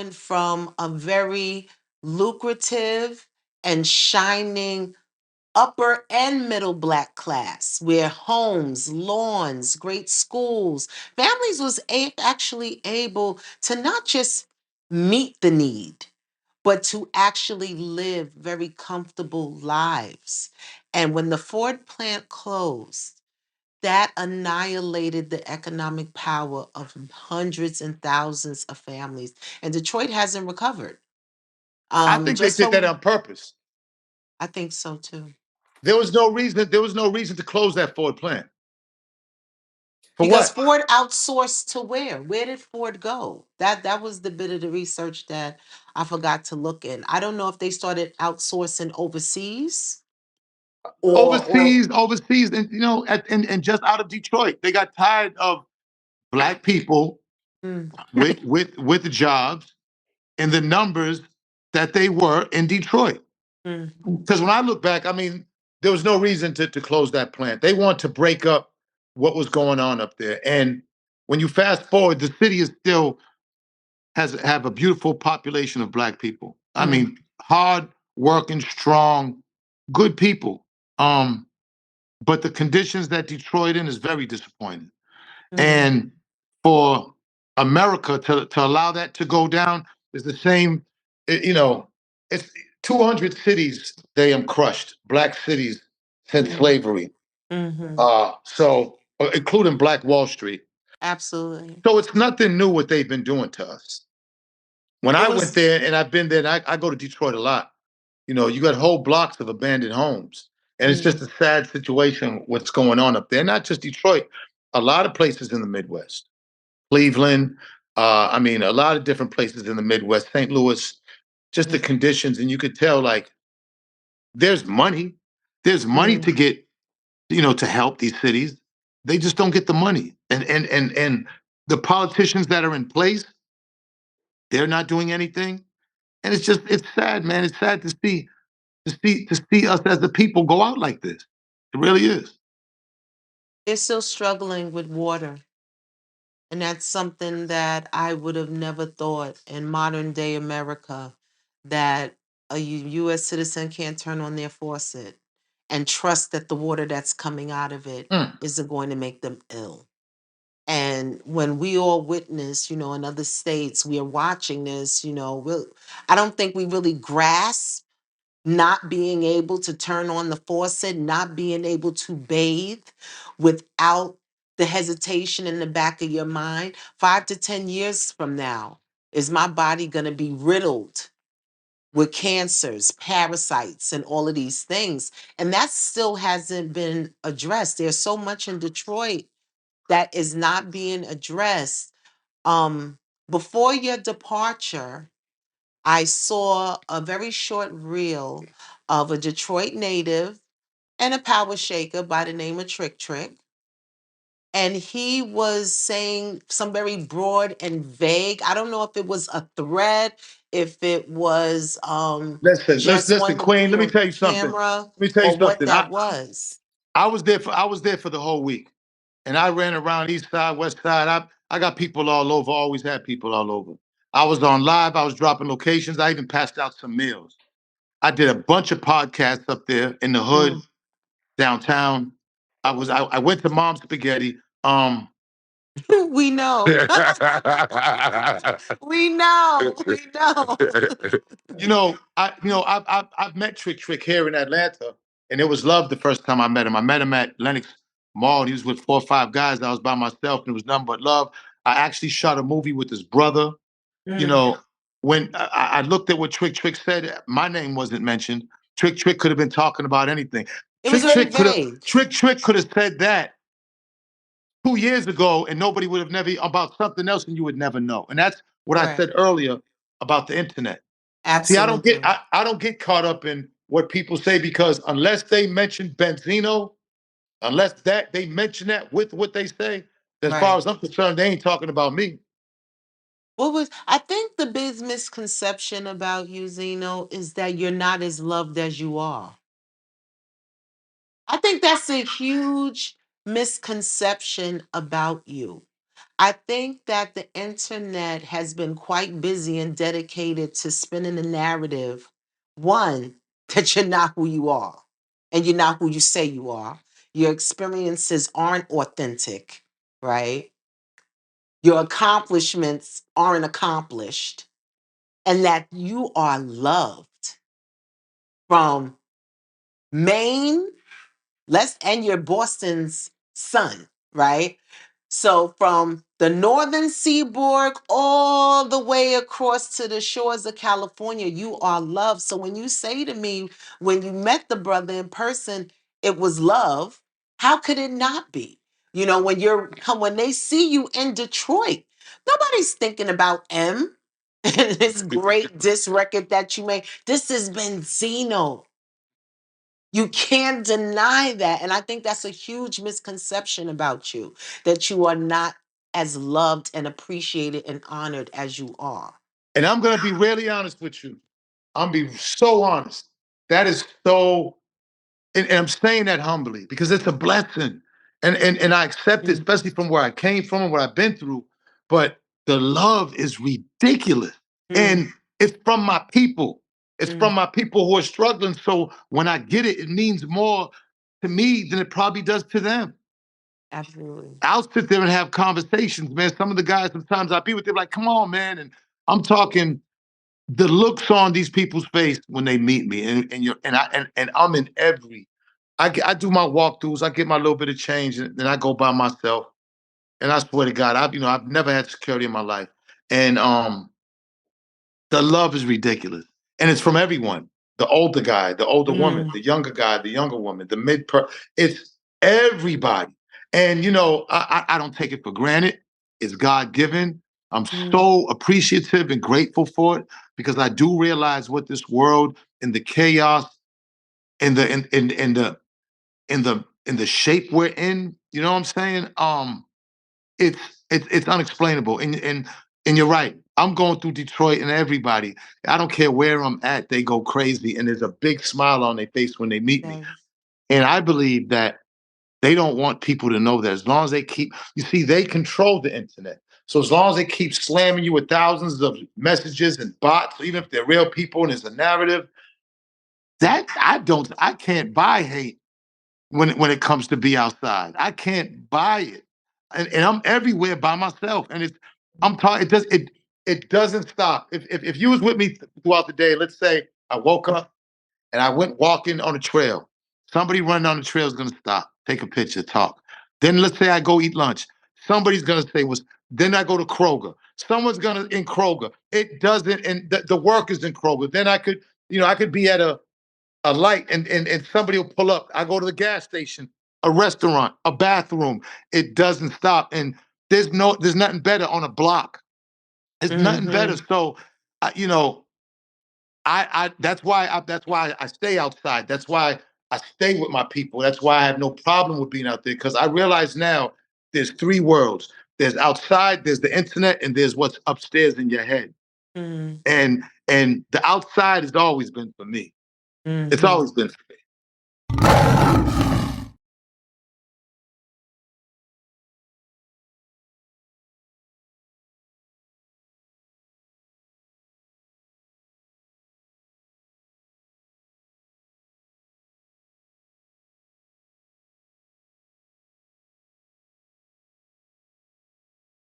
went from a very lucrative and shining upper and middle black class where homes, lawns, great schools, families was actually able to not just meet the need, but to actually live very comfortable lives. And when the Ford plant closed, that annihilated the economic power of hundreds and thousands of families. And Detroit hasn't recovered. I think they Just did that so on purpose. I think so too. There was no reason. There was no reason to close that Ford plant. For Because what? Ford outsourced to where? Where did Ford go? That was the bit of the research that I forgot to look in. I don't know if they started outsourcing overseas or Overseas, and and just out of Detroit, they got tired of black people mm, with the jobs and the numbers that they were in Detroit. mm, Because when I look back, I mean, there was no reason to close that plant. They want to break up what was going on up there. And when you fast forward, the city is still has have a beautiful population of black people. I mm, mean, hard working, strong, good people. Um, but the conditions that Detroit in is very disappointing. mm, And for America to allow that to go down is the same, it's 200 cities they crushed, black cities since mm, slavery. hmm. Including Black Wall Street. Absolutely. So it's nothing new what they've been doing to us. When It I went was there, and I've been there, and I go to Detroit a lot, you got whole blocks of abandoned homes. And it's just mm, a sad situation what's going on up there. Not just Detroit, a lot of places in the Midwest. Cleveland, I mean, a lot of different places in the Midwest, St. Louis, just the mm, conditions. And you could tell, like, there's money. There's money mm. to get, to help these cities. They just don't get the money. And the politicians that are in place, they're not doing anything. And it's sad, man. It's sad to see us as the people go out like this. It really is. They're still struggling with water. And that's something that I would have never thought in modern day America that a US citizen can't turn on their faucet and trust that the water that's coming out of it Mm. isn't going to make them ill. And when we all witness, in other states, we are watching this, I don't think we really grasp not being able to turn on the faucet, not being able to bathe without the hesitation in the back of your mind. 5 to 10 years from now, is my body going to be riddled with cancers, parasites, and all of these things? And that still hasn't been addressed. There's so much in Detroit that is not being addressed. Um, Before your departure, I saw a very short reel of a Detroit native and a power shaker by the name of Trick Trick. And he was saying some very broad and vague. I don't know if it was a threat, if it was Listen, just listen, wanting to Queen. be Let me on tell you something. camera, Let me tell you or what something. that was. I was there for the whole week, and I ran around East Side, West Side. I got people all over. Always had people all over. I was on live. I was dropping locations. I even passed out some meals. I did a bunch of podcasts up there in the hood, Mm. downtown. I went to Mom's Spaghetti. We know. We know. We know. I've met Trick Trick here in Atlanta, and it was love the first time I met him. I met him at Lenox Mall, and he was with 4 or 5 guys. I was by myself, and it was nothing but love. I actually shot a movie with his brother. You Mm. know, when I looked at what Trick Trick said, my name wasn't mentioned. Trick Trick could have been talking about anything. It was very vague. Trick Trick could have said that 2 years ago, and nobody would have never about something else, and you would never know. And that's what I Correct. said earlier about the internet. See, I don't get Absolutely. I don't get caught up in what people say because unless they mention Benzino, unless that they mention that with what they say, as far Right. as I'm concerned, they ain't talking about me. I think the big misconception about you, Zeno, is that you're not as loved as you are. I think that's a huge misconception about you. I think that the internet has been quite busy and dedicated to spinning the narrative. One, that you're not who you are and you're not who you say you are. Your experiences aren't authentic, right? Your accomplishments aren't accomplished, and that you are loved from Maine. Let's and you're Boston's son, right? So from the northern seaboard all the way across to the shores of California, you are loved. So when you say to me, when you met the brother in person, it was love, how could it not be? You know, when they see you in Detroit, nobody's thinking about M and this great disc record that you made. This is Benzino. You can't deny that. And I think that's a huge misconception about you, that you are not as loved and appreciated and honored as you are. And I'm gonna be really honest with you. I'm be so honest. That is so, and I'm saying that humbly because it's a blessing. And I accept it, Mm, especially from where I came from and what I've been through. But the love is ridiculous. mm, And it's from my people. It's from mm, my people who are struggling. So when I get it, it means more to me than it probably does to them. absolutely. I'll sit there and have conversations, man. Some of the guys, sometimes I'll be with them like, come on, man. And I'm talking the looks on these people's face when they meet me, and you're and I'm in every. I do my walkthroughs. I get my little bit of change, and then I go by myself. And I swear to God, I've never had security in my life, and the love is ridiculous, and it's from everyone. The older guy, the older woman, Mm, the younger guy, the younger woman, the mid per. It's everybody, and I don't take it for granted. It's God given. I'm mm, so appreciative and grateful for it because I do realize what this world and the chaos and the shape we're in. You know what I'm saying? It's it's unexplainable. And you're right. I'm going through Detroit and everybody. I don't care where I'm at, they go crazy, and there's a big smile on their face when they meet me. yes. And I believe that they don't want people to know that as long as they keep, you see, they control the internet. So as long as they keep slamming you with thousands of messages and bots, even if they're real people and it's a narrative, that I can't buy hate when it comes to be outside. I can't buy it. And I'm everywhere by myself. And I'm talking it doesn't stop. If you was with me throughout the day, let's say I woke up and I went walking on a trail. Somebody running on the trail is gonna stop, take a picture, talk. Then let's say I go eat lunch. Somebody's gonna say was then I go to Kroger. Someone's gonna in Kroger. It doesn't, and the work is in Kroger. Then I could be at a light and somebody will pull up. I go to the gas station, a restaurant, a bathroom. It doesn't stop. And there's nothing better on a block. There's nothing better. Mm-hmm. So, you know, that's why I stay outside. That's why I stay with my people. That's why I have no problem with being out there because I realize now there's three worlds. There's outside, there's the internet, and there's what's upstairs in your head. Mm-hmm. And the outside has always been for me. It's Mm-hmm. always been.